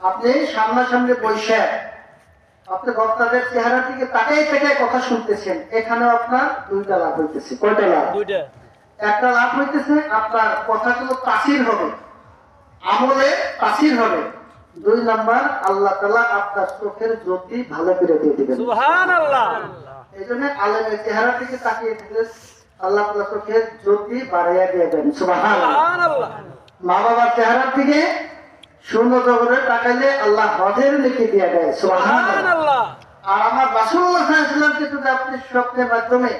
আপনি সামনাসামনি বসে আপনি বক্তাদের চেহারা থেকে তাকাই তাকাই কথা শুনতেছেন, এখানেও আপনার দুইটা লাভ হইতেছে। কয়টা লাভ? দুইটা। একটা লাভ হইতেছে আপনার কথাগুলো তাসির হবে, আমলে তাসির হবে। দুই নাম্বার, আল্লাহ তাআলা আপনার চোখের জ্যোতি ভালো করে দিয়ে দিবেন। সুবহানাল্লাহ। এই জন্য আলেমের চেহারা থেকে তাকিয়ে দিলে আল্লাহ তাআলা চোখের জ্যোতি বাড়াইয়া দিয়ে দেন। সুবহানাল্লাহ। সুবহানাল্লাহ। মা বাবার চেহারা থেকে শূন্য জগরে তাকাইলে আল্লাহ হজের লিখে দিয়ে দেয়। সুবহানাল্লাহ। সুবহানাল্লাহ। আর আমার রাসূলুল্লাহ সাল্লাল্লাহু আলাইহি ওয়াসাল্লামকে যদি আপনি স্বপ্নের মাধ্যমে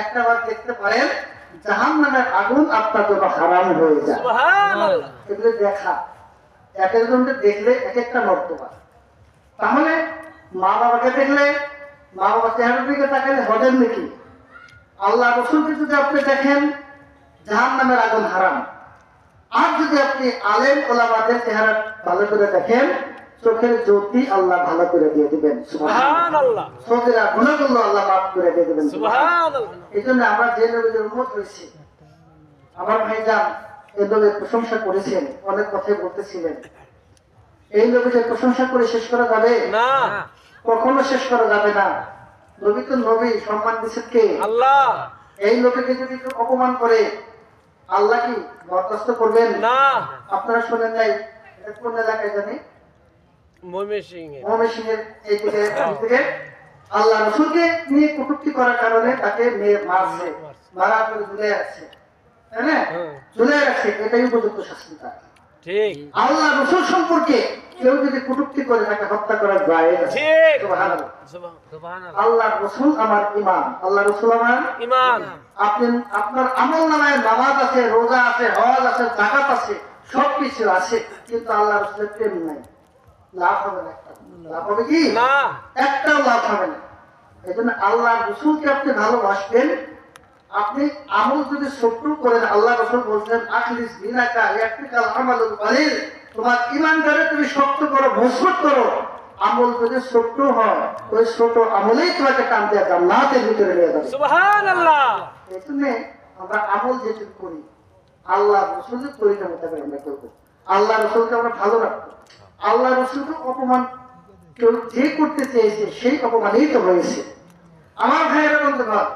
একটাবার দেখতে পারেন, জাহান্নামের আগুন আপনার জন্য হারাম হয়ে যায়। সুবহানাল্লাহ। এগুলো দেখা এক একজনকে দেখলে এক একটা মর্তবা। তাহলে মা বাবাকে দেখলে, মা বাবার চেহারার দিকে তাকালে হজের নাকি, আল্লাহ রসুলকে যদি আপনি দেখেন জাহান্নামের আগুন হারাম। আর যদি আপনি আলেম ওলামাদের চেহারা ভালো করে দেখেন, চোখের জ্যোতি আল্লাহ ভালো করে দিয়ে দিবেন। সুবহানাল্লাহ। সগীরা গুনাহগুলো আল্লাহ মাফ করে দিয়ে দিবেন। সুবহানাল্লাহ। এই জন্য আমরা যে নবীর উম্মত হয়েছি, আমার ভাইজান এই নবীর প্রশংসা করেছেন, অনেক কথাই বলতেছিলেন। এই নবীর প্রশংসা করে শেষ করা যাবে না, কখনো শেষ করা যাবে না। নবী তো নবী, সম্মান দিচ্ছেন কে? আল্লাহ। এই নবীকে যদি কেউ অপমান করে আল্লাহ কি বরদাস্ত করবেন? না। আপনারা শুনেন নাই, এটা কোন এলাকায় জানি, ময়মনসিংহে। ময়মনসিংহের এই দিকে আল্লাহ রসুলকে নিয়ে কটূক্তি করার কারণে তাকে মেয়ে মারছে, মারা করে ঝুলে রাখছে, তাই না? ঝুলে রাখছে, এটাই উপযুক্ত শাস্তি তার। ঠিক। আল্লাহ রসুল সম্পর্কে কেউ যদি কটূক্তি করে তাকে হত্যা করা যায় না। ঠিক। সুবহানাল্লাহ। সুবহানাল্লাহ। আল্লাহ রসুল আমার ইমাম, আল্লাহ রসুল আমার ঈমান। আপনি আপনার আমল নামায় নামাজ আছে, রোজা আছে, হজ আছে, যাকাত আছে, সবকিছু আছে, কিন্তু আল্লাহ রসুলের প্রেম নাই, লাভ হবে না। একটা লাভ হবে কি? না। একটাও লাভ হবে না। এই জন্য আল্লাহ রসুলকে আপনি ভালোবাসবেন। আপনি আমল যদি ছোট্ট করেন, আল্লাহ রসুল বলছেন আখলিস বিনাকা ইয়াকফিকাল আমালুল কলিল, তোমার ঈমানটারে তুমি শক্ত করো, মজবুত করো। আমল যদি ছোট্ট হয়, ওই ছোট আমলেই তোমাকে টান দিয়ে জান্নাতের ভিতরে নিয়ে যাবে। সুবহানাল্লাহ। এই জন্য আমরা আমল যেটুকু করি আল্লাহ রসুলের তরিকা মোতাবেক আমরা করবো। আল্লাহ রসুলকে আমরা ভালো রাখবো। আল্লাহ রসুলকে অপমান কেউ যে করতে চেয়েছে সেই অপমানই তো হয়েছে। আমার ভাইয়েরা বন্ধুগণ,